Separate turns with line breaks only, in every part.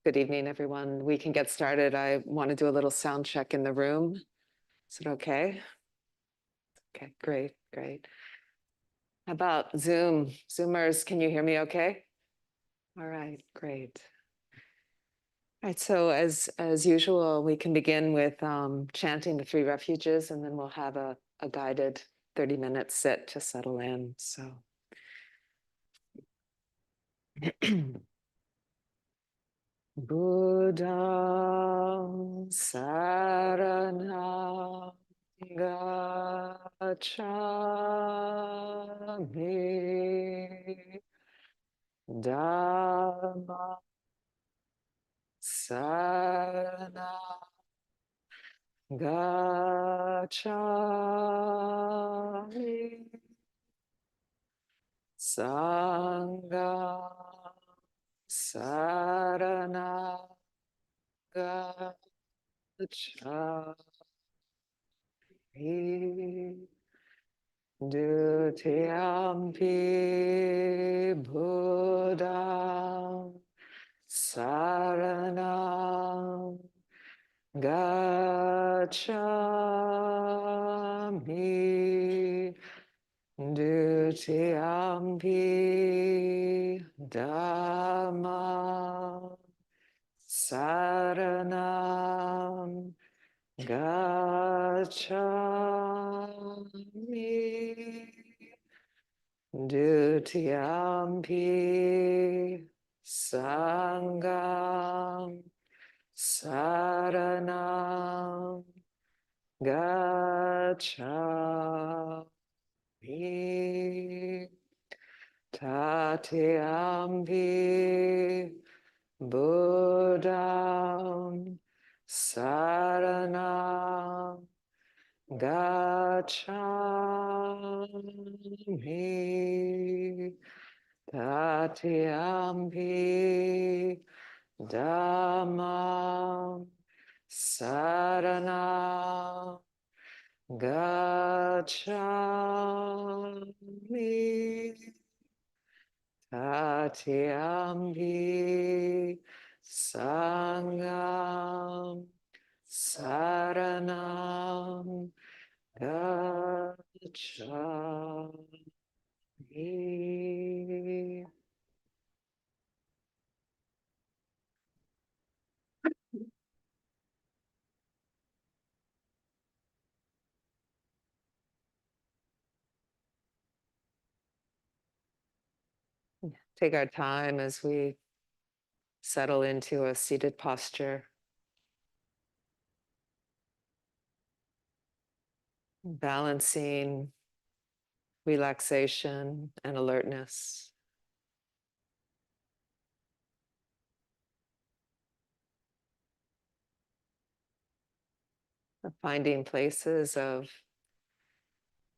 Good evening, everyone. We can get started. I want to do a little sound check in the room. Is it okay? Okay, great, great. How about Zoom? Zoomers, can you hear me okay? All right, great. All right, so as usual, we can begin with chanting the three refuges, and then we'll have a guided 30-minute sit to settle in. So Buddham Saranam Gacchami Dhamma Saranam Gacchami Sangha Saranam Gacchami Dutiyampi Buddham Saranam Gacchami Dutiyampi Dhammam Saranam Gacchami Dutiyampi Sangham Saranam Gacchami Tatiyampi Buddham Saranam Gacchami Tatyampi Dhammam Saranam Gacchami Tatyampi Sangham Saranam Gacchami. Take our time as we settle into a seated posture, balancing relaxation and alertness. Finding places of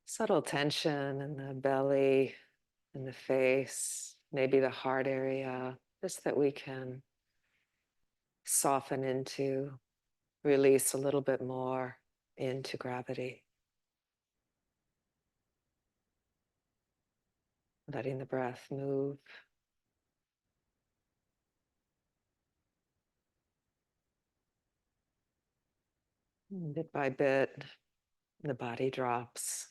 subtle tension in the belly, in the face, maybe the heart area, just that we can soften into, release a little bit more into gravity. Letting the breath move. Bit by bit, the body drops.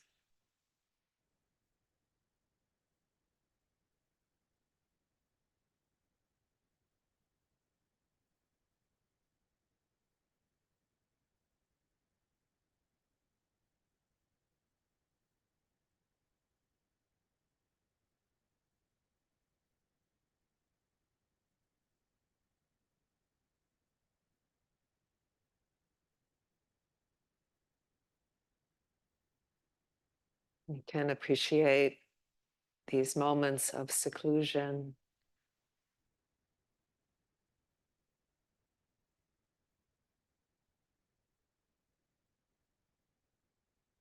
You can appreciate these moments of seclusion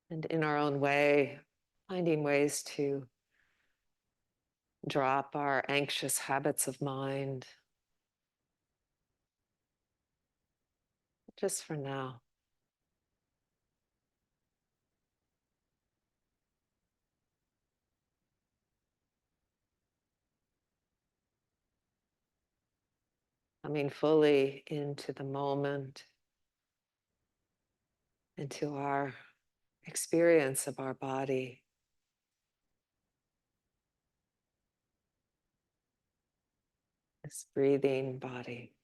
and in our own way, finding ways to drop our anxious habits of mind just for now. coming fully into the moment, into our experience of our body. This breathing body.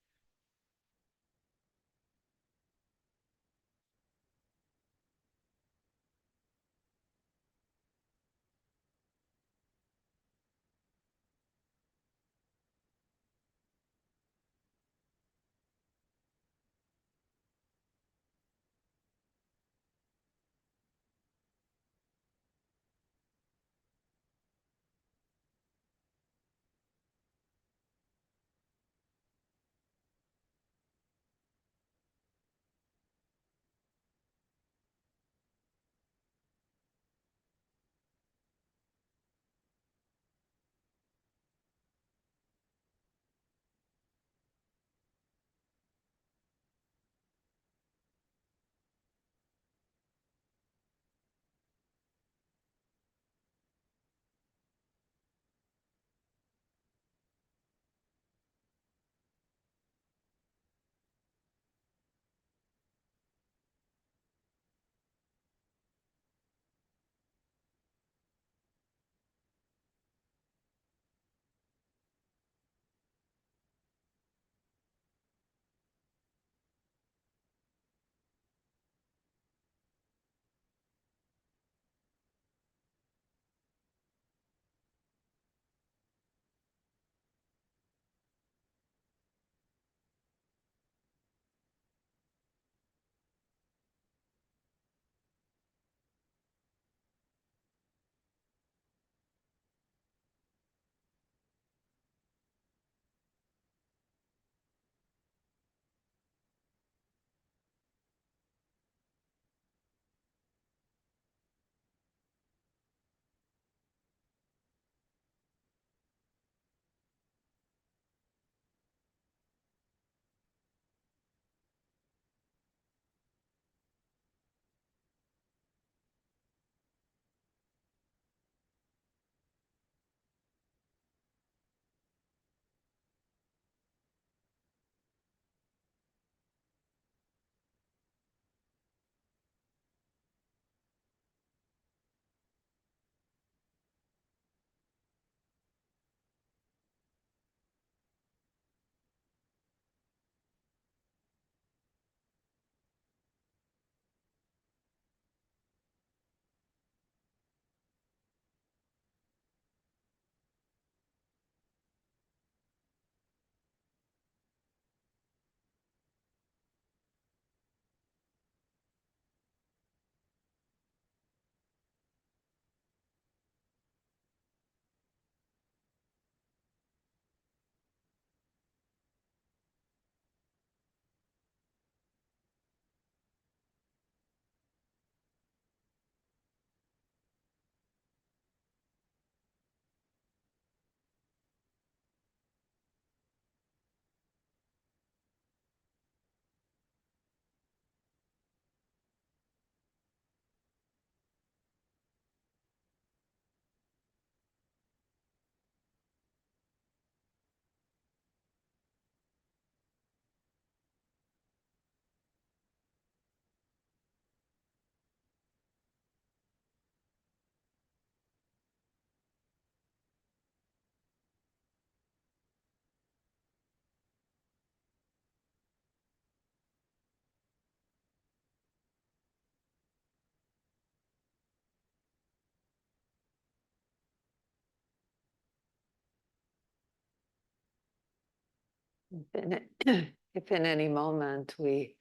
If in any moment we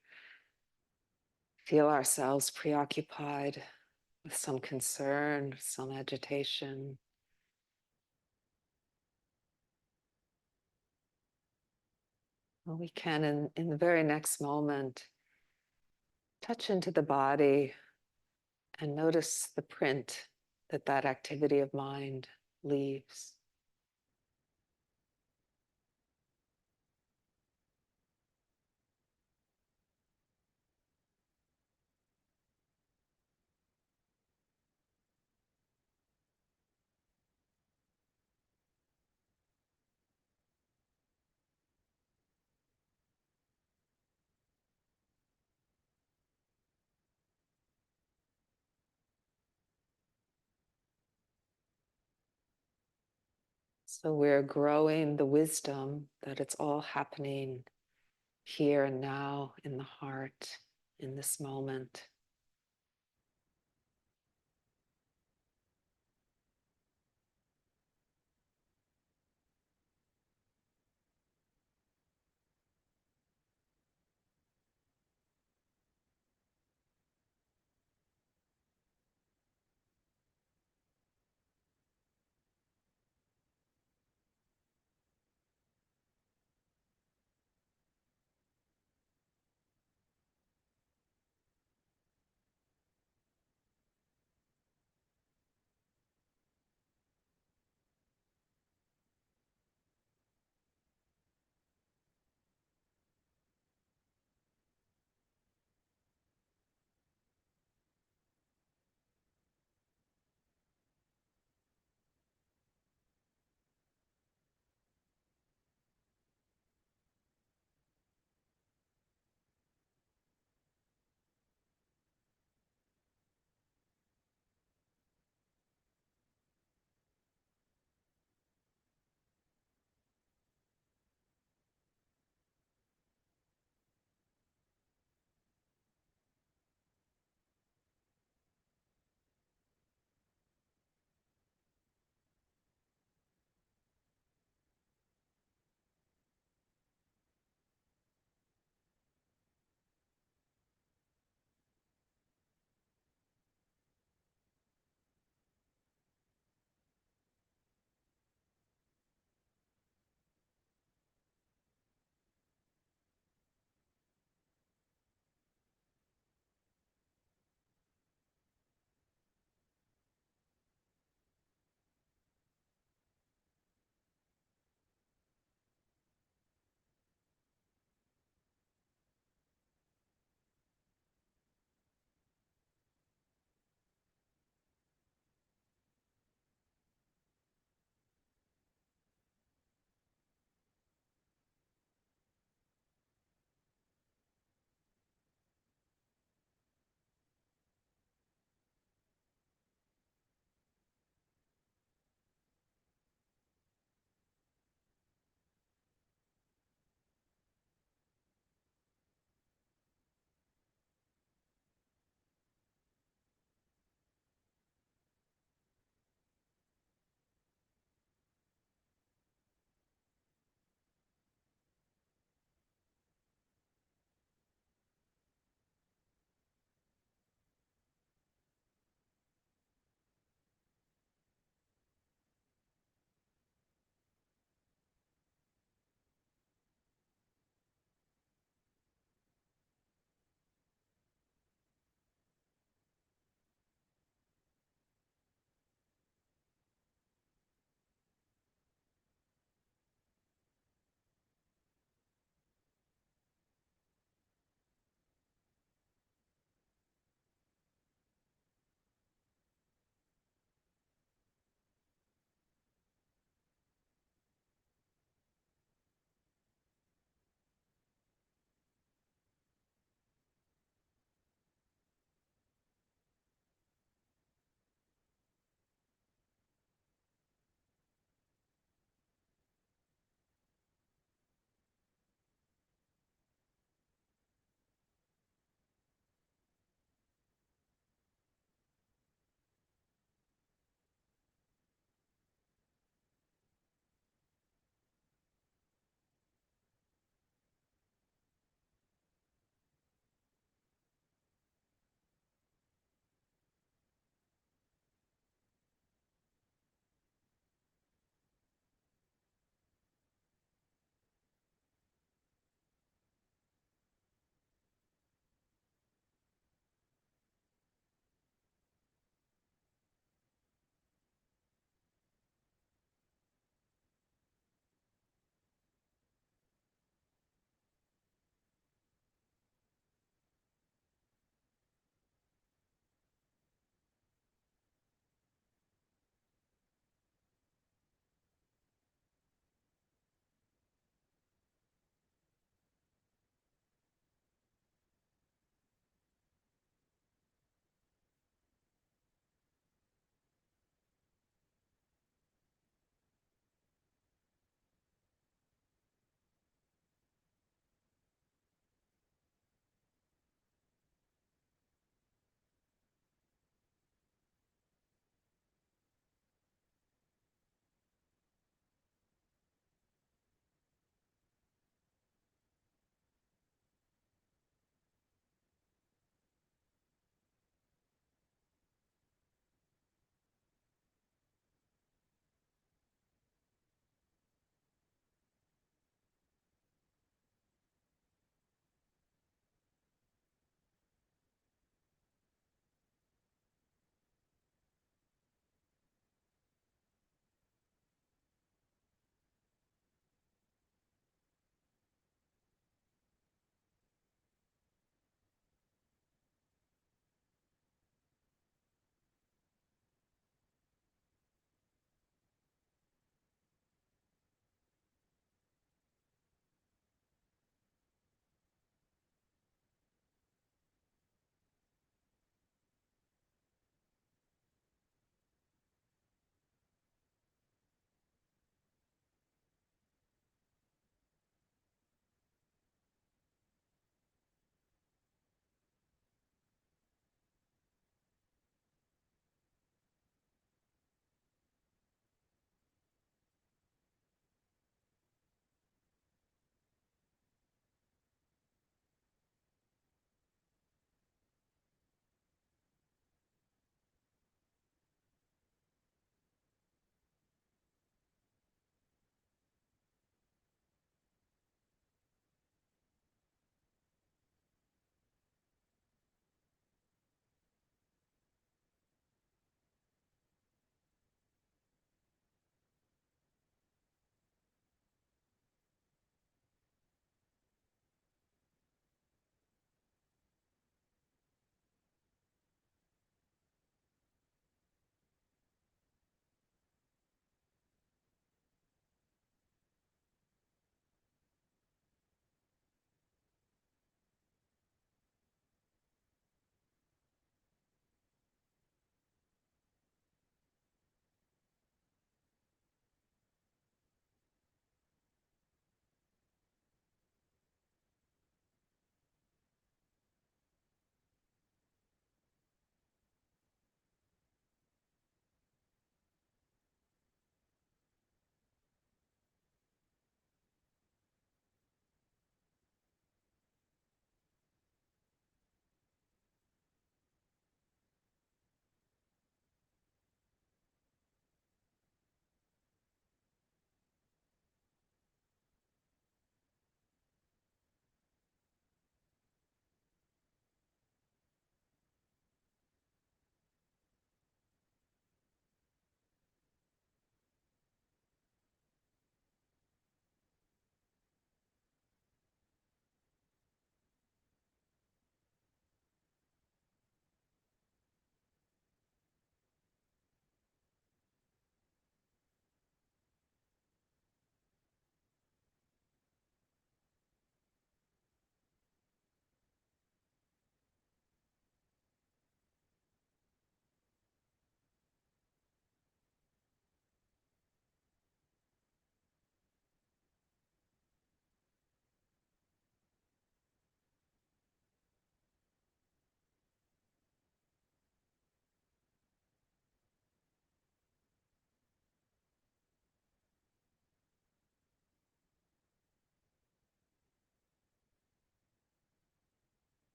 feel ourselves preoccupied with some concern, some agitation, well, we can, in the very next moment, touch into the body and notice the print that that activity of mind leaves. So we're growing the wisdom that it's all happening here and now in the heart, in this moment.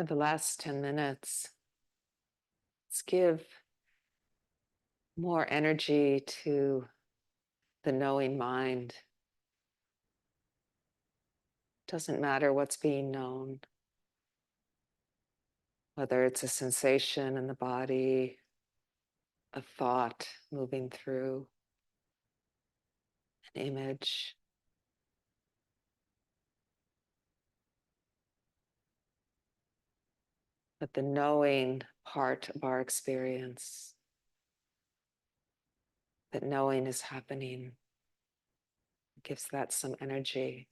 For the last 10 minutes, let's give more energy to the knowing mind. Doesn't matter what's being known, whether it's a sensation in the body, a thought moving through, an image. But the knowing part of our experience, that knowing is happening, gives that some energy.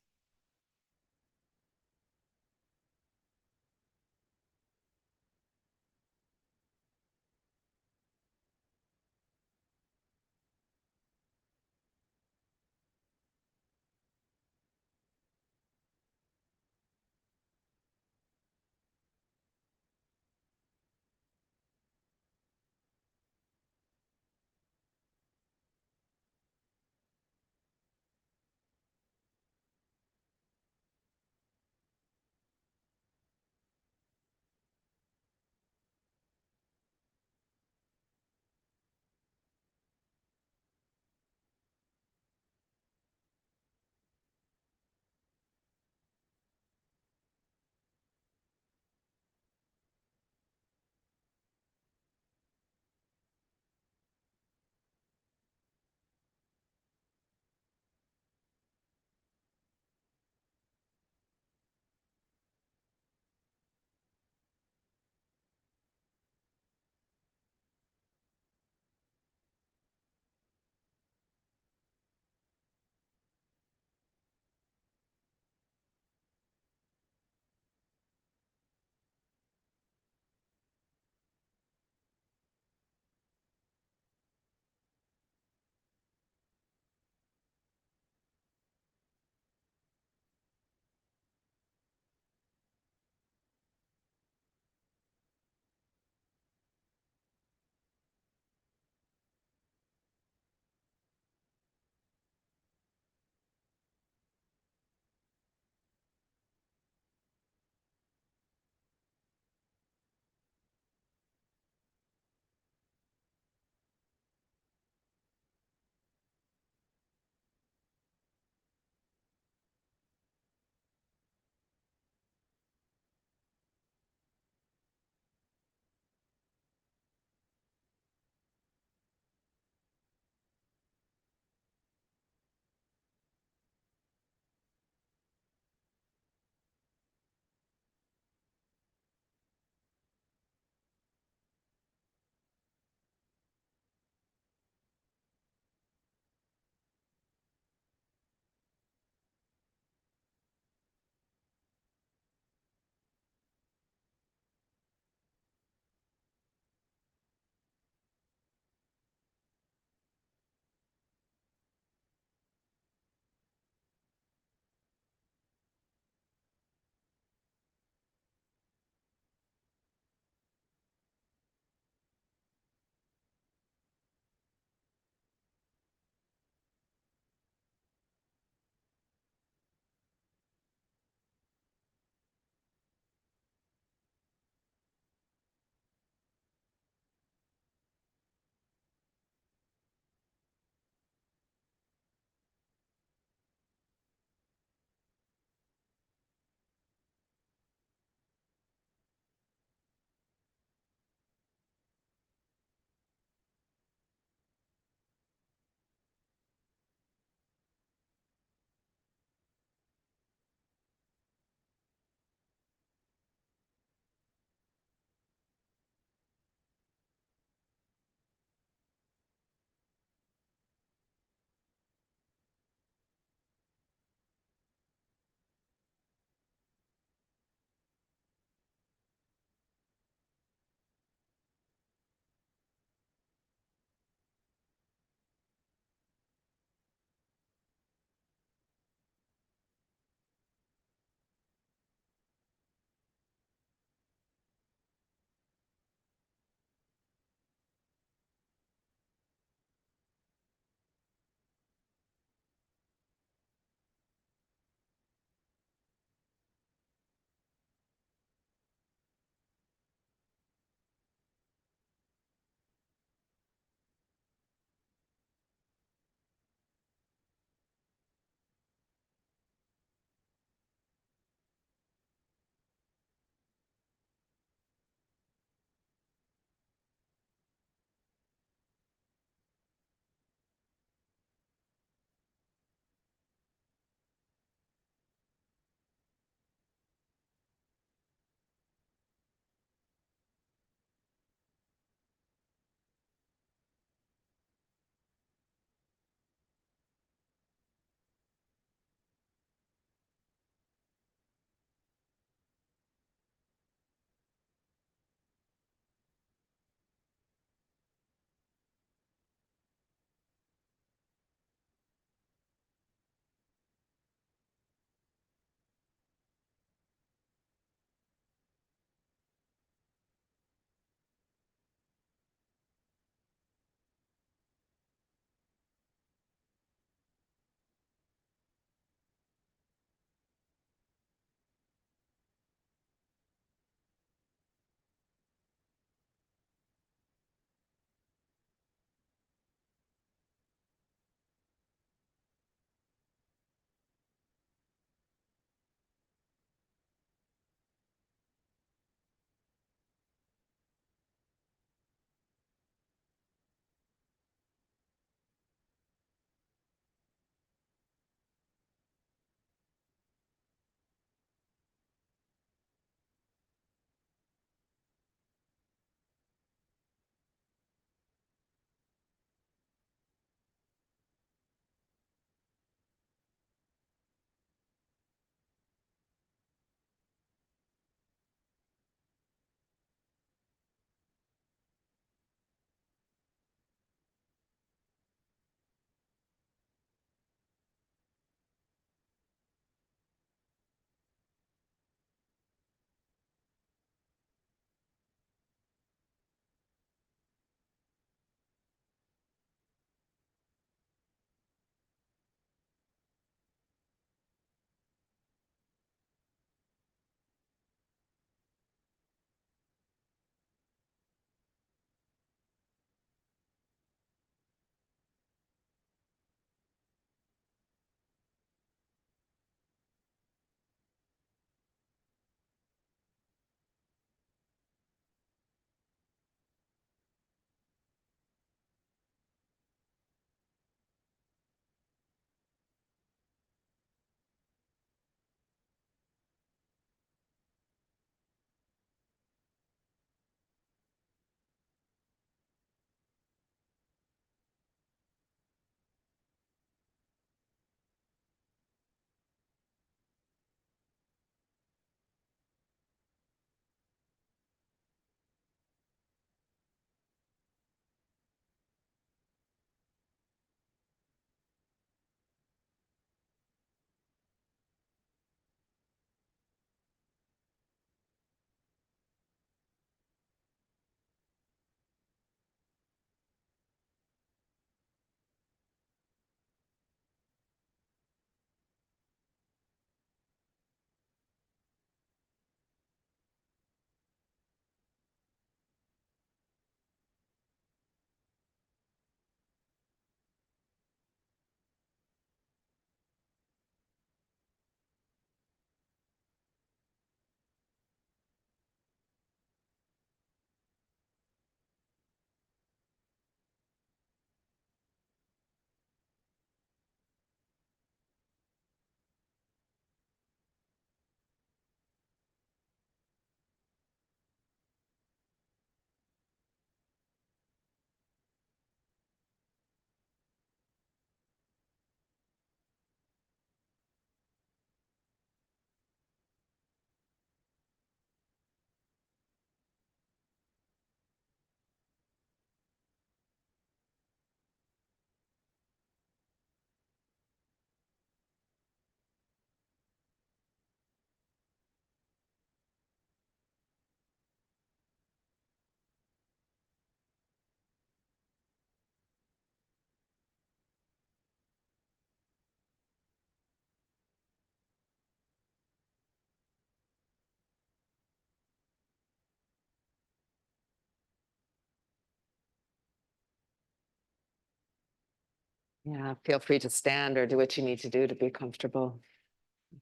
Yeah, feel free to stand or do what you need to do to be comfortable.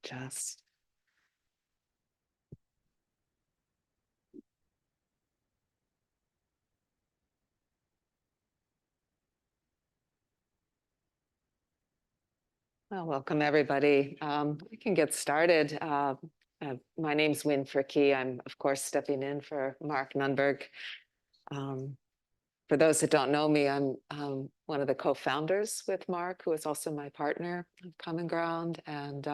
Just. Well, welcome everybody. We can get started. My name's Wynn Fricke. I'm, of course, stepping in for Mark Nunberg. For those that don't know me, I'm one of the co-founders with Mark, who is also my partner of Common Ground. And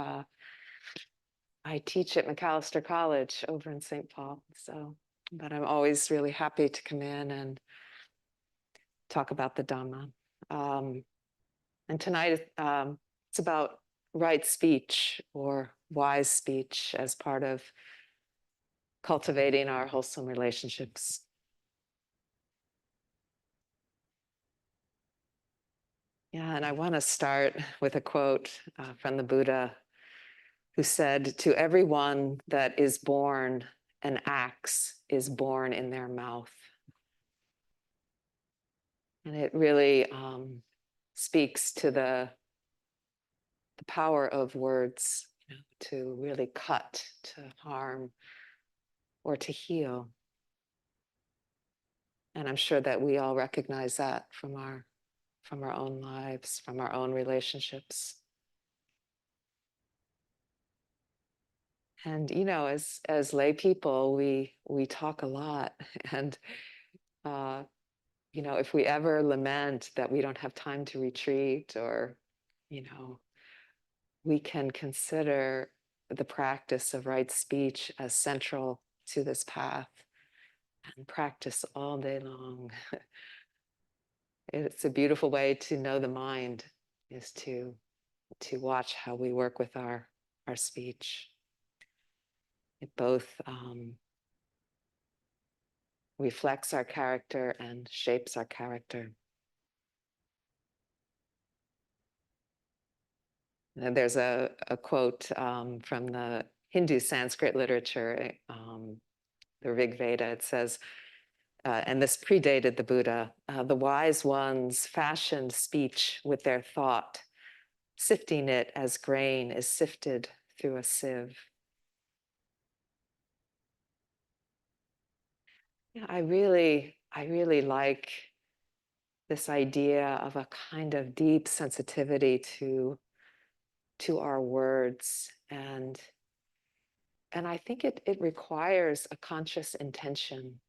I teach at McAllister College over in St. Paul. But I'm always really happy to come in and talk about the Dhamma. And tonight, it's about right speech or wise speech as part of cultivating our wholesome relationships. Yeah, and I want to start with a quote from the Buddha, who said, "To everyone that is born, an axe is born in their mouth." And it really speaks to the power of words, to really cut, to harm, or to heal. And I'm sure that we all recognize that from our own lives, from our own relationships. And as lay people, we talk a lot, and if we ever lament that we don't have time to retreat, or we can consider the practice of right speech as central to this path and practice all day long. It's a beautiful way to know the mind, is to watch how we work with our speech. It both reflects our character and shapes our character. And there's a quote from the Hindu Sanskrit literature, the Rig Veda. It says, and this predated the Buddha, "The wise ones fashioned speech with their thought, sifting it as grain is sifted through a sieve." Yeah, I really like this idea of a kind of deep sensitivity to our words, and I think it requires a conscious intention,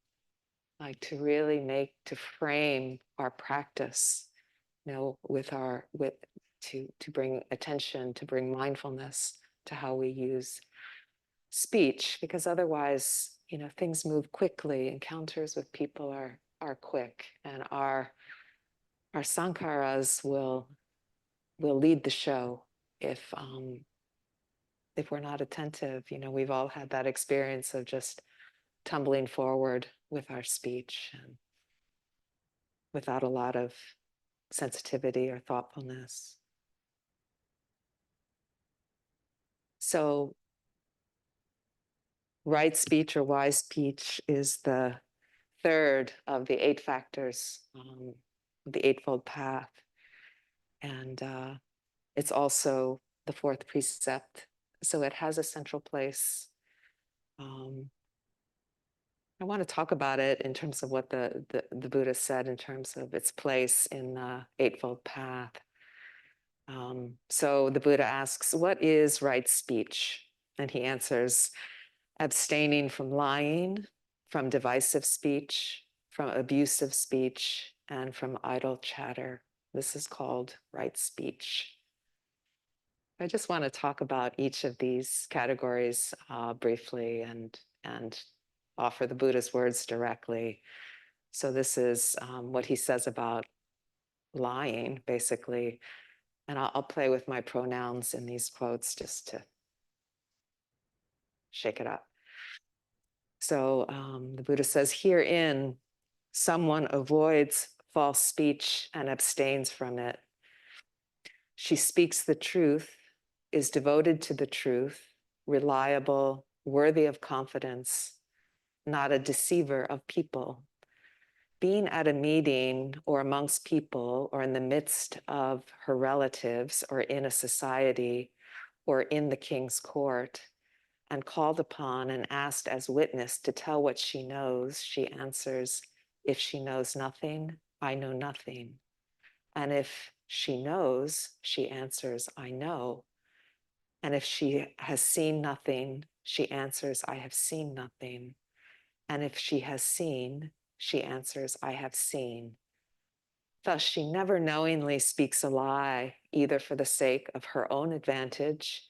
like to frame our practice, to bring attention, to bring mindfulness to how we use speech, because otherwise, things move quickly. Encounters with people are quick, and our sankharas will lead the show if we're not attentive. We've all had that experience of just tumbling forward with our speech and without a lot of sensitivity or thoughtfulness. So right speech or wise speech is the third of the 8 factors, the Eightfold Path. And it's also the 4th precept. So it has a central place. I want to talk about it in terms of what the Buddha said in terms of its place in the Eightfold Path. So the Buddha asks, "What is right speech?" And he answers, "Abstaining from lying, from divisive speech, from abusive speech, and from idle chatter. This is called right speech." I just want to talk about each of these categories briefly and offer the Buddha's words directly. So this is what he says about lying, basically. And I'll play with my pronouns in these quotes just to shake it up. So the Buddha says, "Herein, someone avoids false speech and abstains from it. She speaks the truth, is devoted to the truth, reliable, worthy of confidence, not a deceiver of people, being at a meeting or amongst people or in the midst of her relatives or in a society or in the king's court and called upon and asked as witness to tell what she knows, she answers, if she knows nothing, I know nothing. And if she knows, she answers, I know. And if she has seen nothing, she answers, I have seen nothing. And if she has seen, she answers, I have seen. Thus, she never knowingly speaks a lie, either for the sake of her own advantage,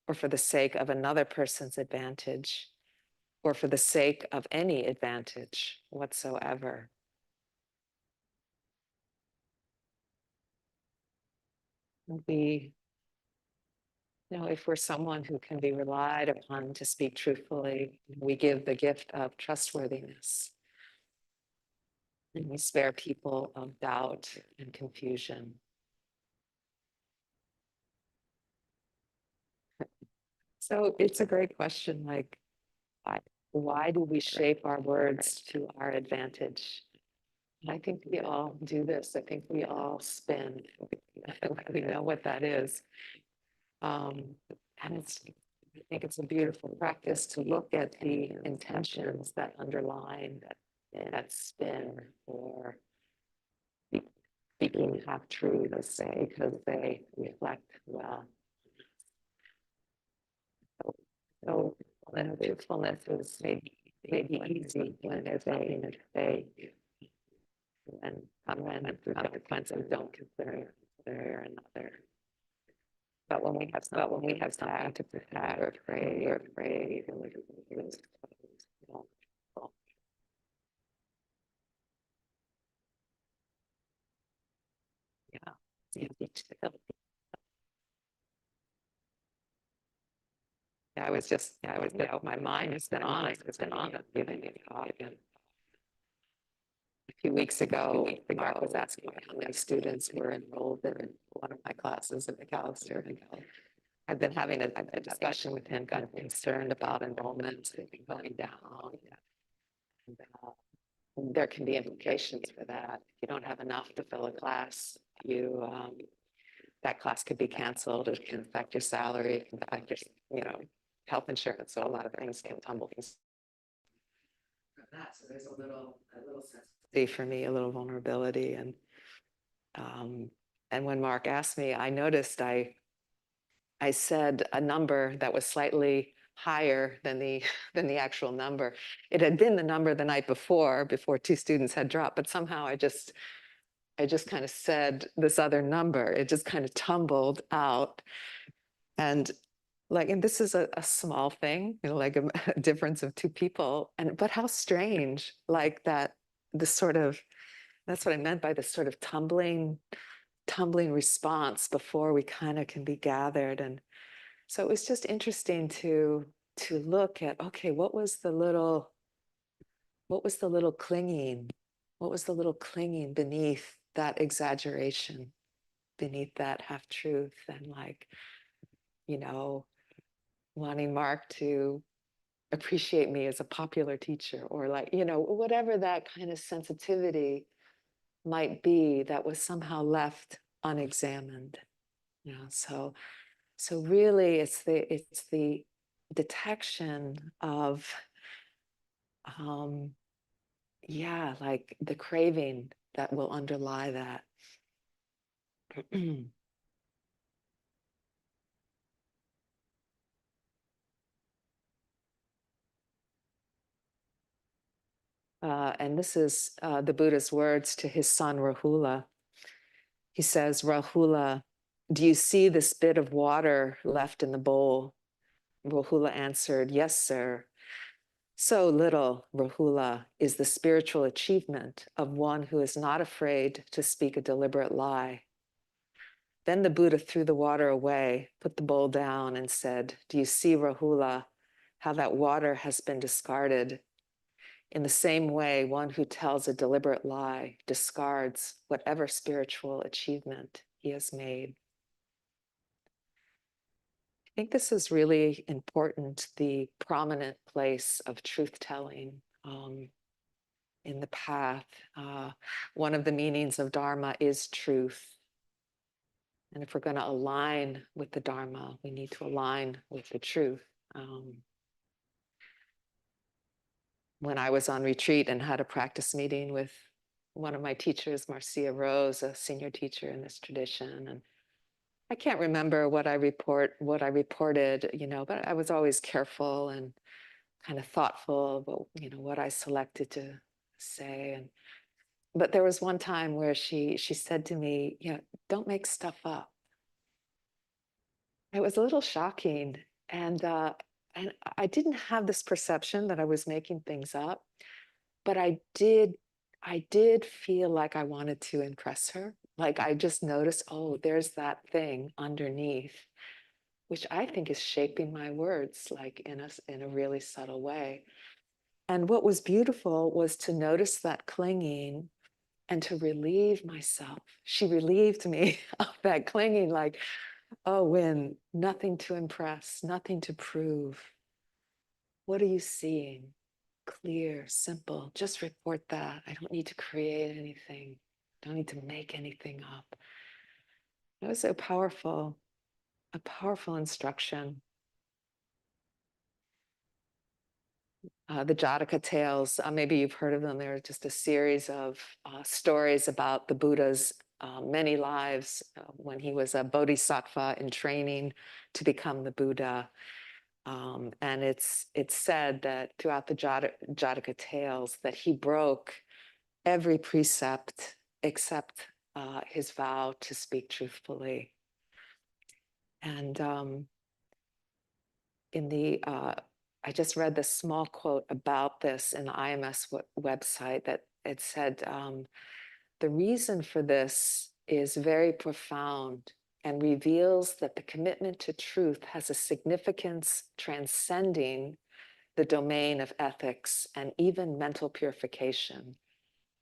or for the sake of another person's advantage, or for the sake of any advantage whatsoever. We, if we're someone who can be relied upon to speak truthfully, we give the gift of trustworthiness. And we spare people of doubt and confusion. So it's a great question, like, why do we shape our words to our advantage? I think we all do this. I think we all spin. We know what that is. And I think it's a beautiful practice to look at the intentions that underline that spin or speaking half true, let's say, because they reflect well. So then truthfulness is maybe easy when they and when through consequences don't consider another. But when we have something to protect or afraid, yeah, my mind has been on it. It's been on it, giving me thought again. A few weeks ago, Mark was asking me how many students were enrolled in one of my classes at McAllister. I've been having a discussion with him, kind of concerned about enrollment going down. And, there can be implications for that. If you don't have enough to fill a class, that class could be canceled. It can affect your salary, it can affect your, health insurance. So a lot of things can tumble. So there's a little sensitivity for me, a little vulnerability, and when Mark asked me, I noticed I said a number that was slightly higher than the actual number. It had been the number the night before two students had dropped, but somehow I just kind of said this other number. It just kind of tumbled out. And this is a small thing, like a difference of two people. But how strange, like that, that's what I meant by this sort of tumbling response before we kind of can be gathered. And so it was just interesting to look at, okay, what was the little clinging? What was the little clinging beneath that exaggeration, beneath that half truth, and wanting Mark to appreciate me as a popular teacher, or whatever that kind of sensitivity might be that was somehow left unexamined. So really it's the detection of like the craving that will underlie that. And this is the Buddha's words to his son Rahula. He says, Rahula, do you see this bit of water left in the bowl? Rahula answered, yes, sir. So little, Rahula, is the spiritual achievement of one who is not afraid to speak a deliberate lie. Then the Buddha threw the water away, put the bowl down, and said, do you see, Rahula, how that water has been discarded? In the same way, one who tells a deliberate lie discards whatever spiritual achievement he has made. I think this is really important, the prominent place of truth-telling in the path. One of the meanings of Dharma is truth. And if we're going to align with the Dharma, we need to align with the truth. When I was on retreat and had a practice meeting with one of my teachers, Marcia Rose, a senior teacher in this tradition, and I can't remember what I reported, but I was always careful and kind of thoughtful about, what I selected to say. But there was one time where she said to me, don't make stuff up. It was a little shocking. And I didn't have this perception that I was making things up, but I did feel like I wanted to impress her. Like I just noticed, oh, there's that thing underneath, which I think is shaping my words, like in a really subtle way. And what was beautiful was to notice that clinging and to relieve myself. She relieved me of that clinging, like, oh, Wynn, nothing to impress, nothing to prove. What are you seeing? Clear, simple, just report that. I don't need to create anything. I don't need to make anything up. It was so powerful, a powerful instruction. The Jataka tales, maybe you've heard of them. They're just a series of stories about the Buddha's many lives when he was a bodhisattva in training to become the Buddha. And it's said that throughout the Jataka tales that he broke every precept except his vow to speak truthfully. And I just read this small quote about this in the IMS website that it said, the reason for this is very profound and reveals that the commitment to truth has a significance transcending the domain of ethics and even mental purification,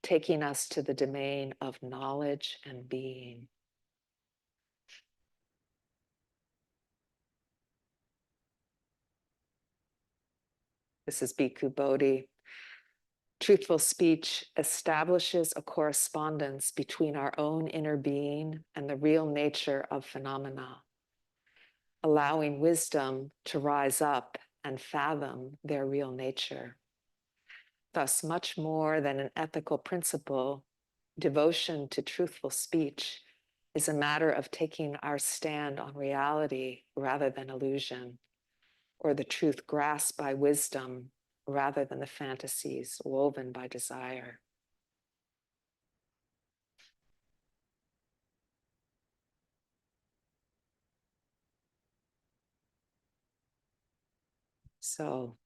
taking us to the domain of knowledge and being. This is Bhikkhu Bodhi. Truthful speech establishes a correspondence between our own inner being and the real nature of phenomena, allowing wisdom to rise up and fathom their real nature. Thus, much more than an ethical principle, devotion to truthful speech is a matter of taking our stand on reality rather than illusion, or the truth grasped by wisdom rather than the fantasies woven by desire. So,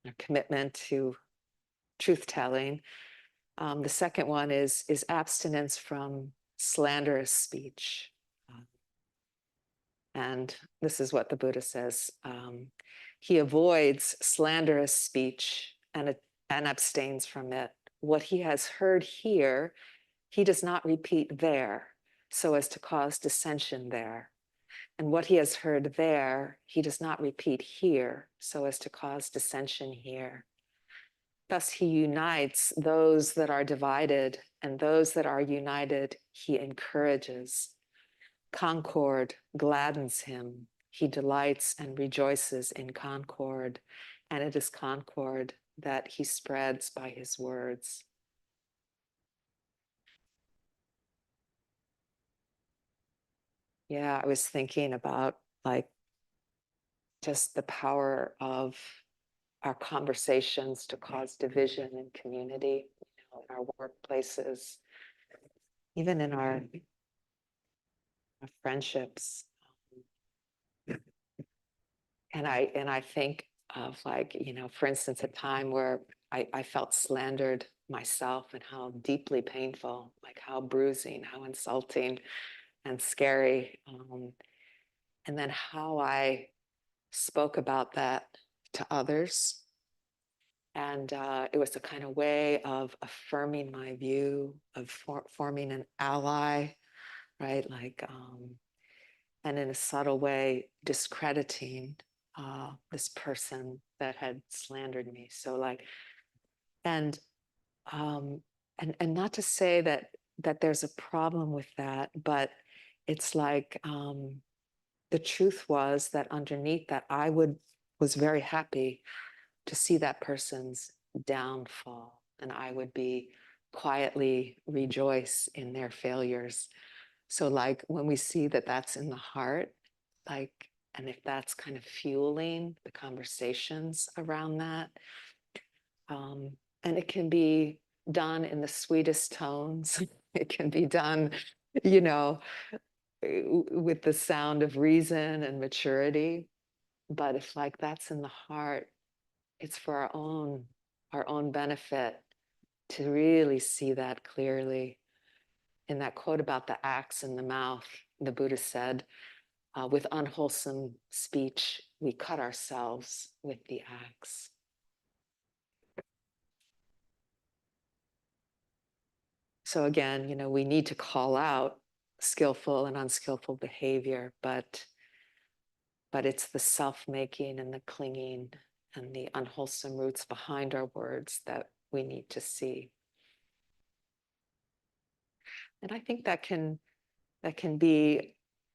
a commitment to truth-telling. The second one is abstinence from slanderous speech. And this is what the Buddha says. He avoids slanderous speech and abstains from it. What he has heard here, he does not repeat there, so as to cause dissension there. And what he has heard there, he does not repeat here, so as to cause dissension here. Thus, he unites those that are divided, and those that are united, he encourages. Concord gladdens him. He delights and rejoices in concord, and it is concord that he spreads by his words. Yeah, I was thinking about like just the power of our conversations to cause division in community, in our workplaces, even in our friendships. And I think of like, for instance, a time where I felt slandered myself and how deeply painful, like how bruising, how insulting and scary. And then how I spoke about that to others. And it was a kind of way of affirming my view, of forming an ally, right? Like, and in a subtle way, discrediting this person that had slandered me. So like, and And not to say that there's a problem with that, but it's like the truth was that underneath that was very happy to see that person's downfall, and I would be quietly rejoice in their failures. So like when we see that that's in the heart, like, and if that's kind of fueling the conversations around that, um, and it can be done in the sweetest tones. It can be done, you know, with the sound of reason and maturity. But if like that's in the heart, it's for our own benefit to really see that clearly. In that quote about the axe in the mouth, the Buddha said, with unwholesome speech, we cut ourselves with the axe. So again, we need to call out skillful and unskillful behavior, but it's the self-making and the clinging and the unwholesome roots behind our words that we need to see. And I think that can be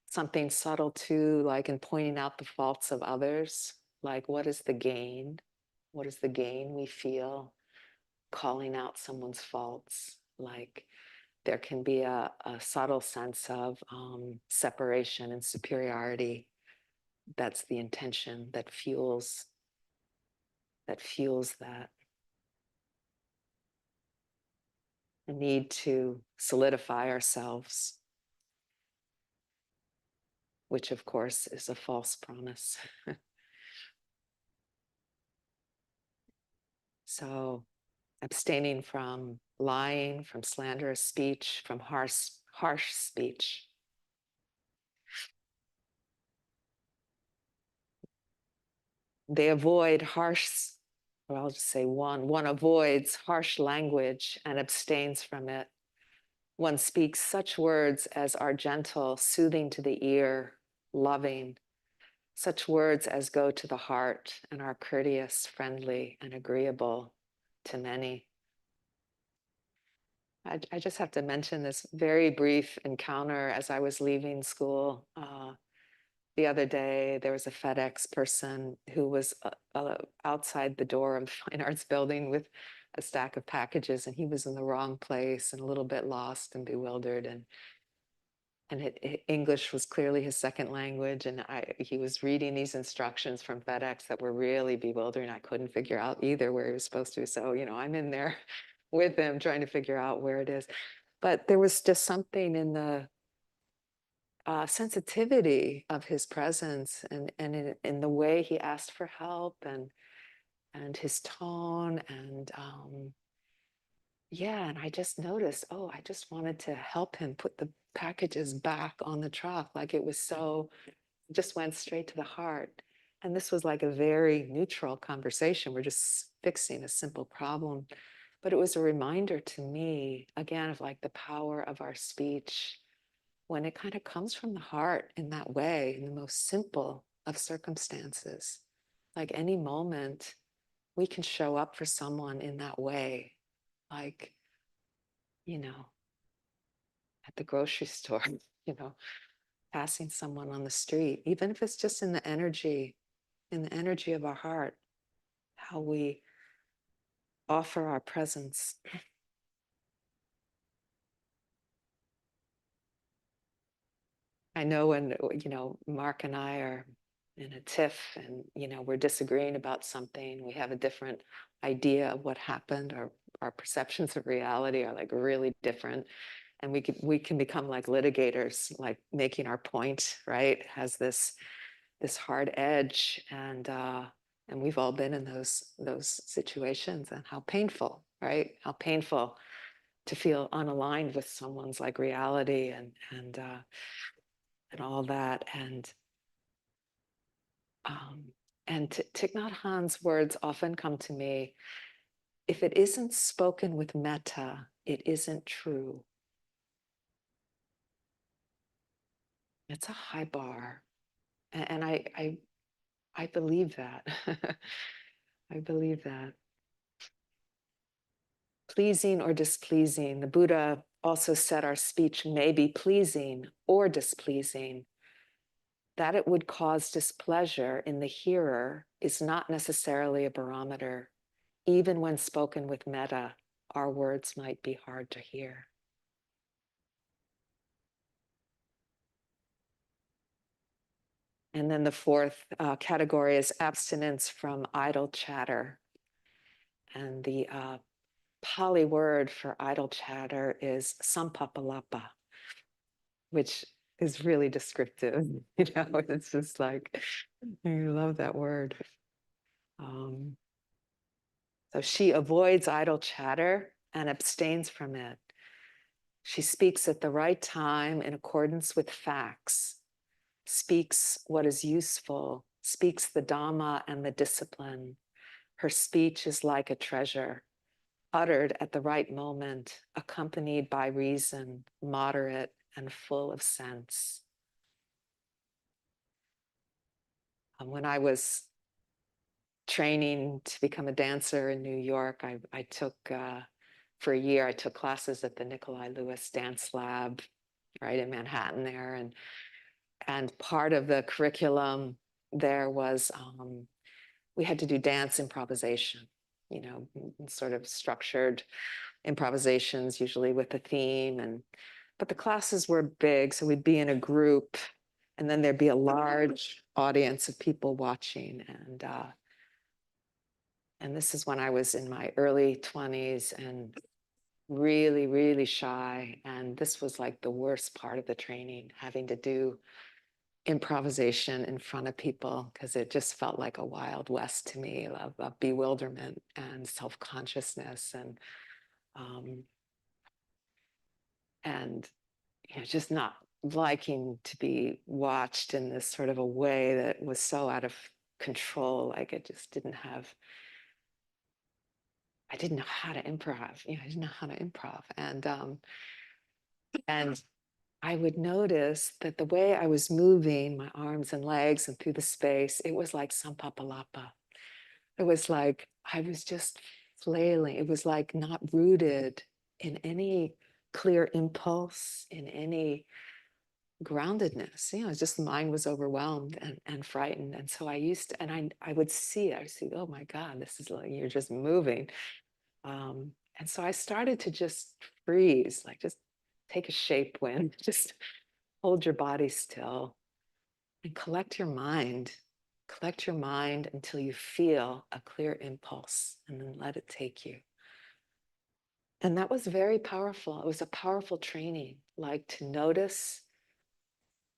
something subtle too, like in pointing out the faults of others. Like, what is the gain? What is the gain we feel calling out someone's faults? Like, there can be a subtle sense of separation and superiority. That's the intention that fuels that. The need to solidify ourselves, which of course is a false promise. So abstaining from lying, from slanderous speech, from harsh speech. They avoid or I'll just say one avoids harsh language and abstains from it. One speaks such words as are gentle, soothing to the ear, loving, such words as go to the heart and are courteous, friendly, and agreeable to many. I just have to mention this very brief encounter as I was leaving school. The other day, there was a FedEx person who was outside the door of the Fine Arts Building with a stack of packages, and he was in the wrong place and a little bit lost and bewildered. And English was clearly his second language, and he was reading these instructions from FedEx that were really bewildering. I couldn't figure out either where he was supposed to. So, I'm in there with him trying to figure out where it is. But there was just something in the sensitivity of his presence, and in the way he asked for help, and his tone, and yeah, and I just noticed, oh, I just wanted to help him put the packages back on the truck. Like it was so, it just went straight to the heart. And this was like a very neutral conversation. We're just fixing a simple problem. But it was a reminder to me, again, of like the power of our speech when it kind of comes from the heart in that way, in the most simple of circumstances. Like any moment, we can show up for someone in that way. Like, you know, at the grocery store, you know, passing someone on the street, even if it's just in the energy of our heart, how we offer our presence. I know when, Mark and I are in a tiff and, we're disagreeing about something, we have a different idea of what happened, or our perceptions of reality are like really different. And we can become like litigators, like making our point, right? Has this hard edge, and we've all been in those situations, and how painful, right? How painful to feel unaligned with someone's like reality, and all that, um, and Thich Nhat Hanh's words often come to me: if it isn't spoken with metta, it isn't true. It's a high bar, and I believe that. I believe that. pleasing or displeasing. The Buddha also said our speech may be pleasing or displeasing. That it would cause displeasure in the hearer is not necessarily a barometer. Even when spoken with metta, our words might be hard to hear. And then the fourth category is abstinence from idle chatter. And the Pali word for idle chatter is sampapalapa, which is really descriptive. You know, it's just like, you love that word. So she avoids idle chatter and abstains from it. She speaks at the right time in accordance with facts, speaks what is useful, speaks the Dhamma and the discipline. Her speech is like a treasure, uttered at the right moment, accompanied by reason, moderate and full of sense. When I was training to become a dancer in New York, I took, for a year, I took classes at the Nikolai Lewis Dance Lab, right in Manhattan there. And part of the curriculum there was we had to do dance improvisation, you know, sort of structured improvisations, usually with a theme. But the classes were big, so we'd be in a group, and then there'd be a large audience of people watching. And this is when I was in my early 20s and really, really shy. And this was like the worst part of the training, having to do improvisation in front of people, because it just felt like a Wild West to me of bewilderment and self-consciousness and you know, just not liking to be watched in this sort of a way that was so out of control. Like it just didn't have, I didn't know how to improv. You know, I didn't know how to improv. And I would notice that the way I was moving my arms and legs and through the space, it was like sampapalapa. It was like I was just flailing. It was like not rooted in any clear impulse, in any groundedness. You know, just the mind was overwhelmed and frightened. And so I used to, and I would see, oh my God, this is like, you're just moving. And so I started to just freeze, like just take a shape, Wynn, just hold your body still and collect your mind. Collect your mind until you feel a clear impulse and then let it take you. And that was very powerful. It was a powerful training, like to notice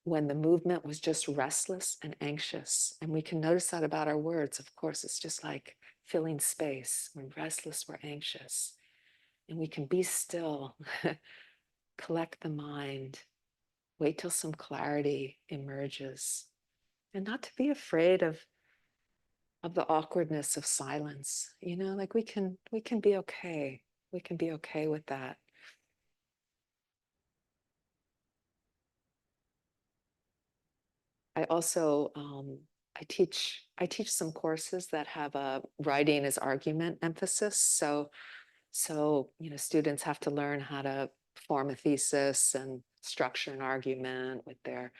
when the movement was just restless and anxious. And we can notice that about our words. Of course, it's just like filling space. We're restless, we're anxious. And we can be still, collect the mind, wait till some clarity emerges. And not to be afraid of the awkwardness of silence. You know, like we can be okay. We can be okay with that. I also I teach some courses that have a writing as argument emphasis. So you know, students have to learn how to form a thesis and structure an argument with their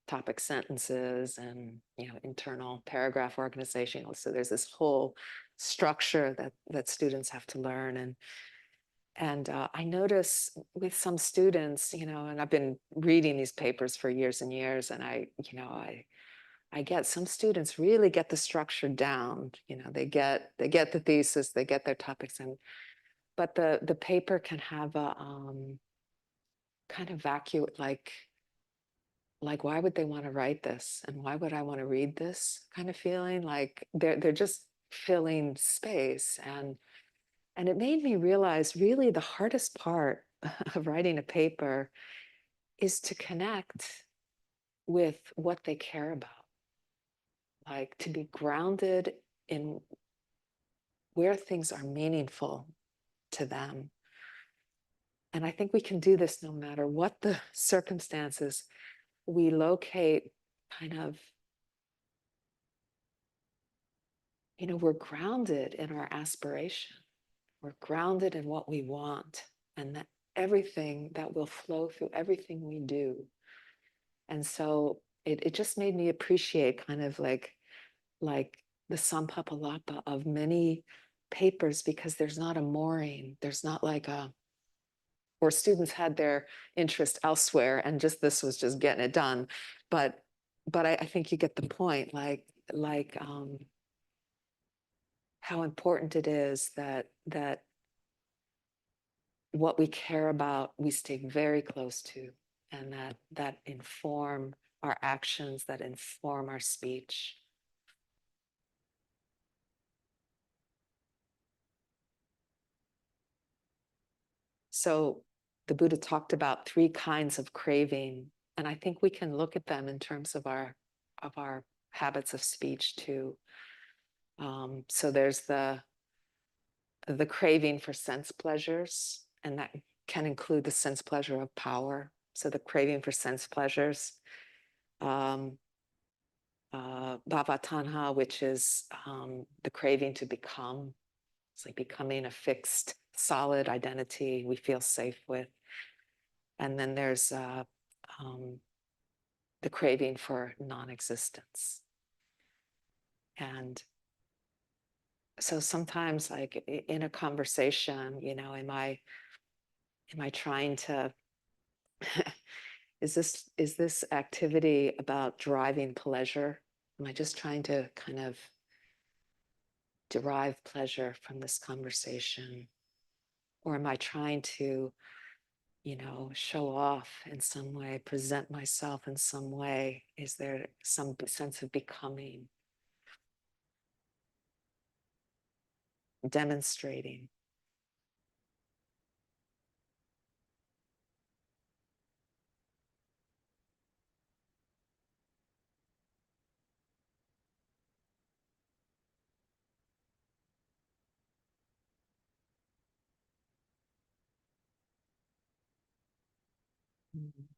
topic sentences and, you know, internal paragraph organization. So there's this whole structure that students have to learn. And I notice with some students, you know, and I've been reading these papers for years and years, and I get some students really get the structure down. You know, they get the thesis, they get their topics, but the paper can have a kind of vacuum, like why would they want to write this, and why would I want to read this kind of feeling. Like they're just filling space. And it made me realize really the hardest part of writing a paper is to connect with what they care about, like to be grounded in where things are meaningful to them. And I think we can do this no matter what the circumstances. We locate kind of, you know, we're grounded in our aspiration. we're grounded in what we want, and that everything that will flow through everything we do. And so it just made me appreciate kind of like the Sampapalapa of many papers, because there's not a mooring. There's not like a, or students had their interest elsewhere and just this was just getting it done. But I think you get the point, how important it is that what we care about, we stay very close to, and that inform our actions, that inform our speech. So the Buddha talked about 3 kinds of craving, and I think we can look at them in terms of our habits of speech too. So there's the craving for sense pleasures, and that can include the sense pleasure of power. So the craving for sense pleasures, bhavatanha, which is the craving to become. It's like becoming a fixed, solid identity we feel safe with. And then there's the craving for non-existence. And so sometimes, like in a conversation, am I trying to is this activity about driving pleasure? Am I just trying to kind of derive pleasure from this conversation? Or am I trying to, show off in some way, present myself in some way? Is there some sense of becoming, demonstrating?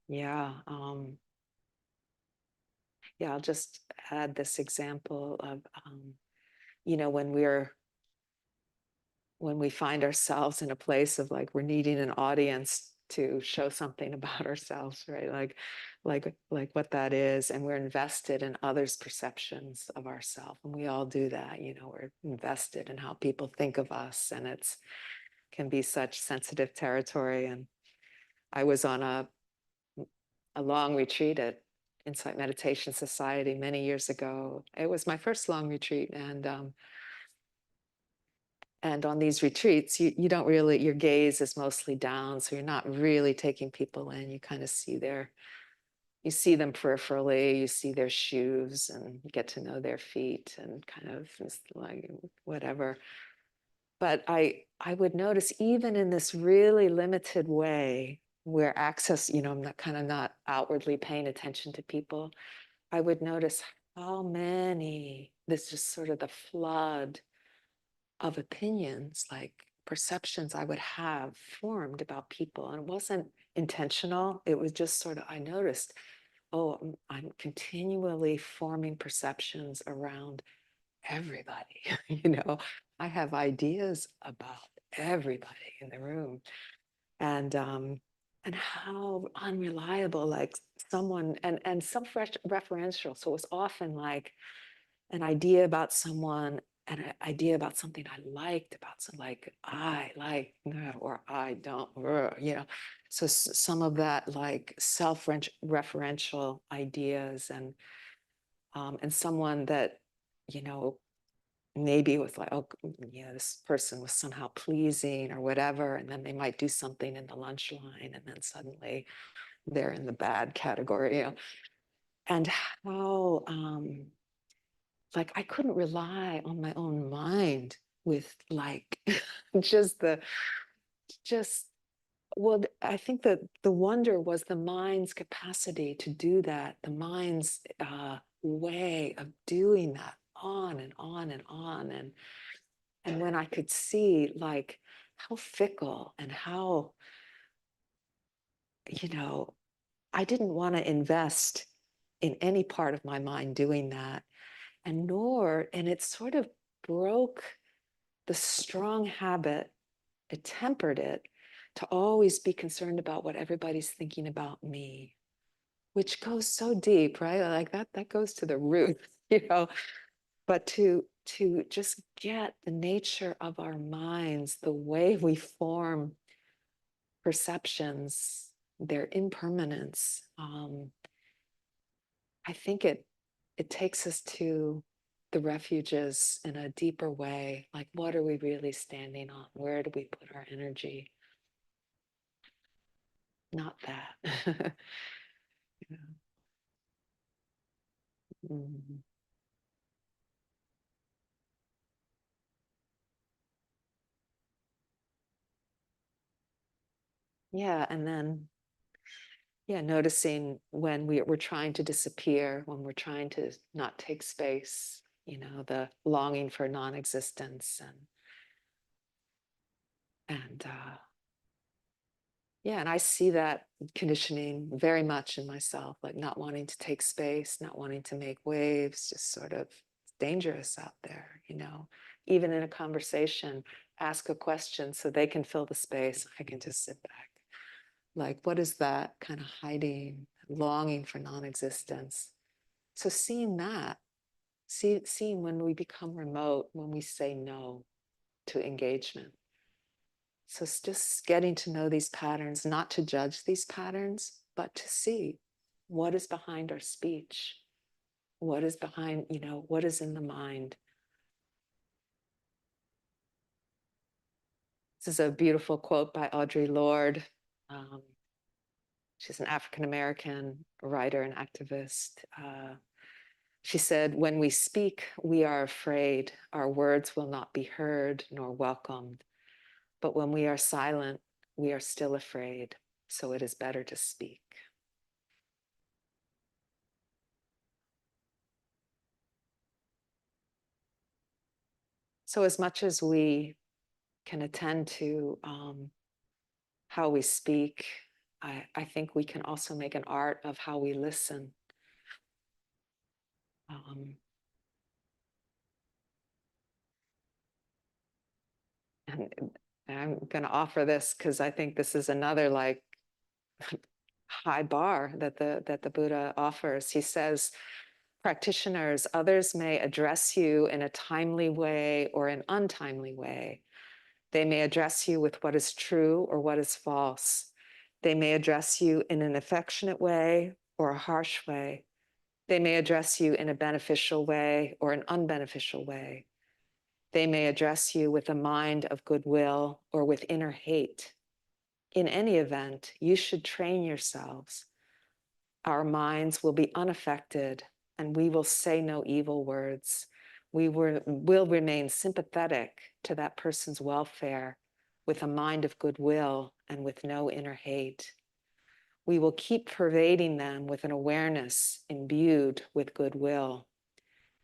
Yeah. Yeah, I'll just add this example of, when we find ourselves in a place of like we're needing an audience to show something about ourselves, right? Like what that is, and we're invested in others' perceptions of ourselves, and we all do that. We're invested in how people think of us, and it's can be such sensitive territory. And I was on a long retreat at Insight Meditation Society many years ago. It was my first long retreat, and on these retreats, you don't really, your gaze is mostly down, so you're not really taking people in. You kind of you see them peripherally, you see their shoes and get to know their feet and kind of just like whatever. But I would notice, even in this really limited way where access, I'm not kind of not outwardly paying attention to people, I would notice how many, this just sort of the flood of opinions, like perceptions I would have formed about people. And it wasn't intentional. It was just sort of, I noticed, oh, I'm continually forming perceptions around everybody. I have ideas about everybody in the room. And how unreliable, like someone, and self-referential. So it was often like an idea about someone, and an idea about something I liked about some, like I like, or I don't, So some of that like self-referential ideas, and someone that, maybe was like, oh, yeah, this person was somehow pleasing or whatever, and then they might do something in the lunch line, and then suddenly they're in the bad category, and how like I couldn't rely on my own mind with like just the just well, I think that the wonder was the mind's capacity to do that, the mind's way of doing that on and on and on. And when I could see like how fickle and how, I didn't want to invest in any part of my mind doing that. And it sort of broke the strong habit it tempered it to always be concerned about what everybody's thinking about me, which goes so deep, right? Like that goes to the root, you know. But to just get the nature of our minds, the way we form perceptions, their impermanence. I think it takes us to the refuges in a deeper way. Like, what are we really standing on? Where do we put our energy? Not that. Yeah. Mhm. Yeah, and then yeah, noticing when we're trying to disappear, when we're trying to not take space, you know, the longing for non-existence and yeah, and I see that conditioning very much in myself, like not wanting to take space, not wanting to make waves, just sort of dangerous out there, you know. Even in a conversation, ask a question so they can fill the space. I can just sit back. Like, what is that kind of hiding, longing for non-existence? So seeing that, seeing when we become remote, when we say no to engagement. So it's just getting to know these patterns, not to judge these patterns, but to see what is behind our speech, what is behind, you know, what is in the mind. This is a beautiful quote by Audre Lorde. Um, she's an African American writer and activist. She said, "When we speak, we are afraid our words will not be heard nor welcomed. But when we are silent, we are still afraid. So it is better to speak." So, as much as we can attend to how we speak, I think we can also make an art of how we listen. Um, and, and I'm going to offer this because I think this is another like high bar that the Buddha offers. He says, practitioners, others may address you in a timely way or an untimely way. They may address you with what is true or what is false. They may address you in an affectionate way or a harsh way. They may address you in a beneficial way or an unbeneficial way. They may address you with a mind of goodwill or with inner hate. In any event, you should train yourselves. Our minds will be unaffected and we will say no evil words. We will remain sympathetic to that person's welfare with a mind of goodwill and with no inner hate. We will keep pervading them with an awareness imbued with goodwill.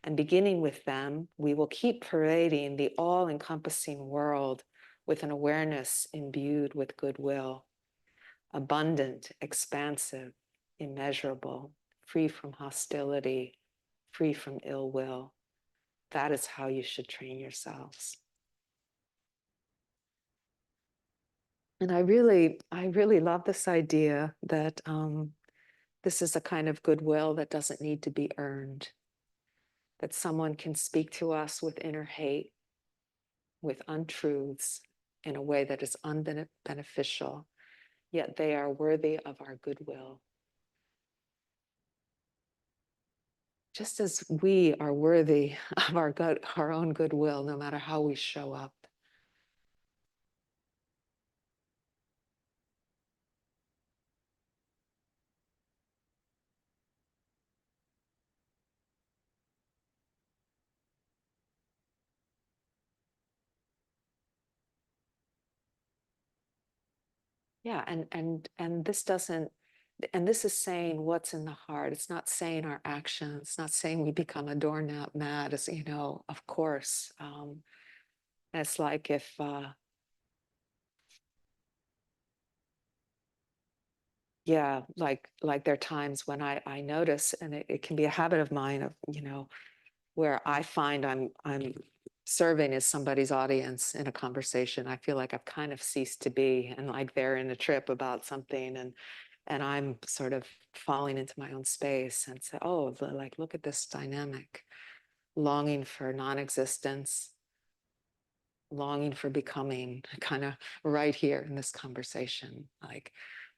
And beginning with them, we will keep pervading the all-encompassing world with an awareness imbued with goodwill, abundant, expansive, immeasurable, free from hostility, free from ill will. That is how you should train yourselves. And I really love this idea that this is a kind of goodwill that doesn't need to be earned, that someone can speak to us with inner hate, with untruths in a way that is unbeneficial, yet they are worthy of our goodwill. Just as we are worthy of our own goodwill, no matter how we show up. Yeah, and this doesn't, and this is saying what's in the heart. It's not saying our actions. It's not saying we become a doormat mad, as you know, of course. It's like if yeah, like there are times when I notice, and it can be a habit of mine of, you know, where I find I'm serving as somebody's audience in a conversation. I feel like I've kind of ceased to be, and like they're in a trip about something, and I'm sort of falling into my own space and say, oh, like, look at this dynamic, longing for non-existence, longing for becoming, kind of right here in this conversation. Like,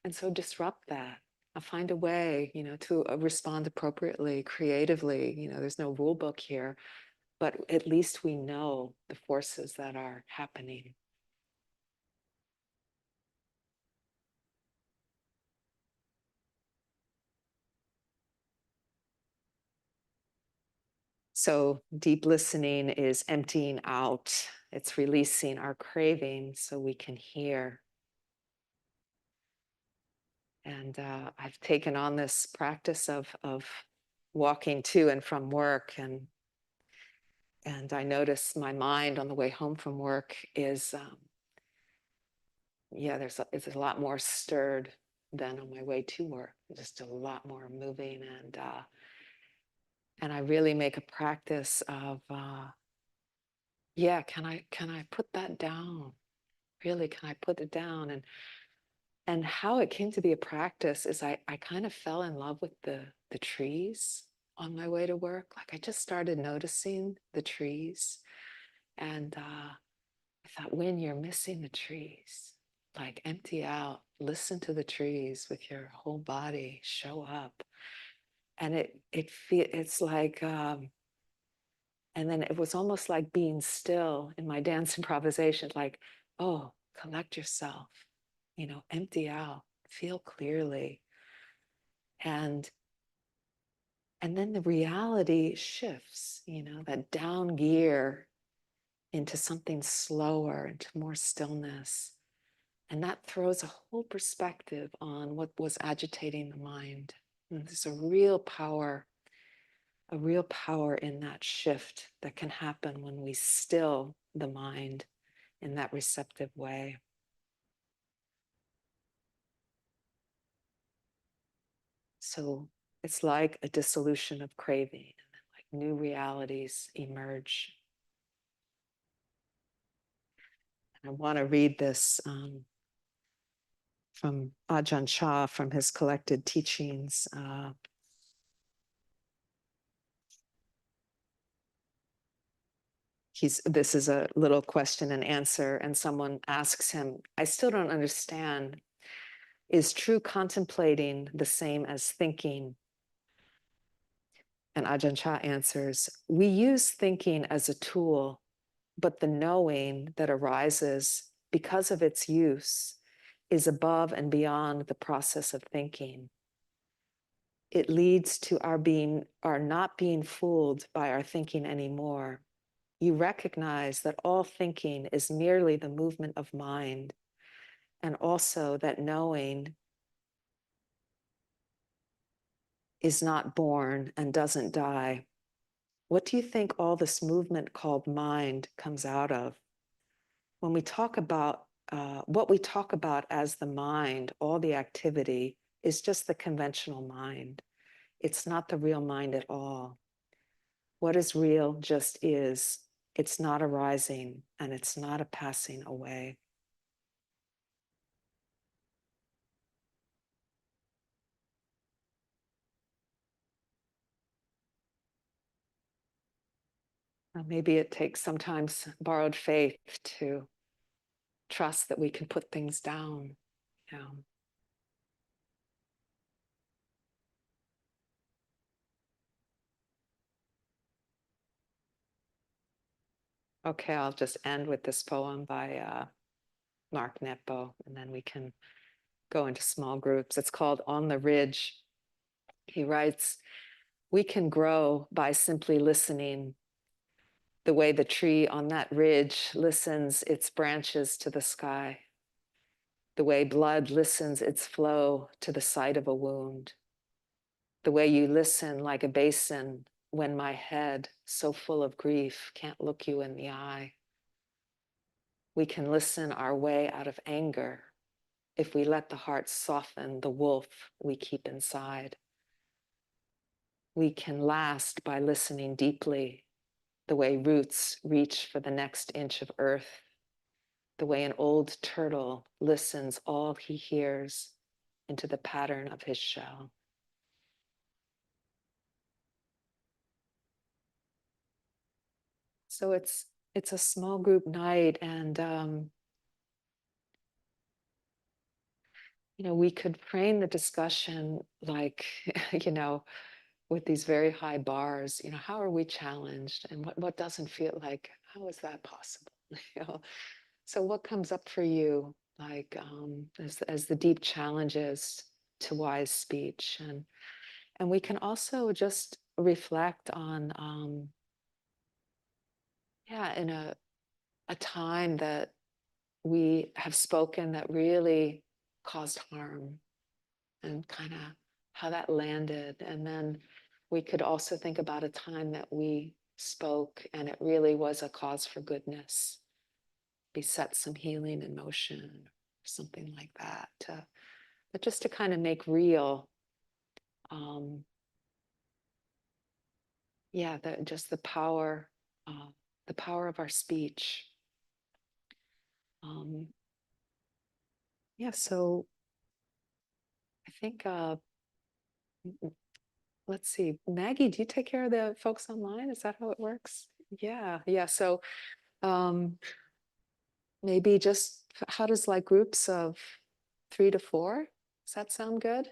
and so disrupt that. I'll find a way, to respond appropriately, creatively. There's no rule book here, but at least we know the forces that are happening. So deep listening is emptying out. It's releasing our craving so we can hear. And I've taken on this practice of walking to and from work, and I notice my mind on the way home from work is, it's a lot more stirred than on my way to work. Just a lot more moving, and I really make a practice of, can I put that down? Really, can I put it down? And how it came to be a practice is I kind of fell in love with the trees on my way to work. Like I just started noticing the trees, and I thought, Wynn, you're missing the trees. Like empty out, listen to the trees with your whole body, show up. And it's like, and then it was almost like being still in my dance improvisation, like, oh, collect yourself, empty out, feel clearly. And then the reality shifts, that down gear into something slower, into more stillness. And that throws a whole perspective on what was agitating the mind. And there's a real power in that shift that can happen when we still the mind in that receptive way. So it's like a dissolution of craving, and then like new realities emerge. And I want to read this from Ajahn Chah from his collected teachings. This is a little question and answer, and someone asks him, I still don't understand. Is true contemplating the same as thinking? And Ajahn Chah answers, we use thinking as a tool, but the knowing that arises because of its use is above and beyond the process of thinking. It leads to our not being fooled by our thinking anymore. You recognize that all thinking is merely the movement of mind, and also that knowing is not born and doesn't die. What do you think all this movement called mind comes out of? When we talk about what we talk about as the mind, all the activity is just the conventional mind. It's not the real mind at all. What is real just is. It's not arising and it's not a passing away. Maybe it takes sometimes borrowed faith to trust that we can put things down. Okay, I'll just end with this poem by Mark Nepo, and then we can go into small groups. It's called On the Ridge. He writes, we can grow by simply listening, the way the tree on that ridge listens its branches to the sky, the way blood listens its flow to the site of a wound, the way you listen like a basin when my head, so full of grief, can't look you in the eye. We can listen our way out of anger if we let the heart soften the wolf we keep inside. We can last by listening deeply, the way roots reach for the next inch of earth, the way an old turtle listens all he hears into the pattern of his shell. So it's a small group night, and we could frame the discussion like, with these very high bars. How are we challenged, and what doesn't feel like, how is that possible? you know so what comes up for you, like, as the deep challenges to wise speech, and we can also just reflect on, yeah, in a time that we have spoken that really caused harm, and kind of how that landed. And then we could also think about a time that we spoke and it really was a cause for goodness. We set some healing in motion, or something like that. But just to kind of make real, um, yeah, just the power of our speech. Um, yeah, so I think, let's see, Maggie, do you take care of the folks online? Is that how it works? Yeah, yeah. So um, maybe just how does, like, groups of 3 to 4? Does that sound good?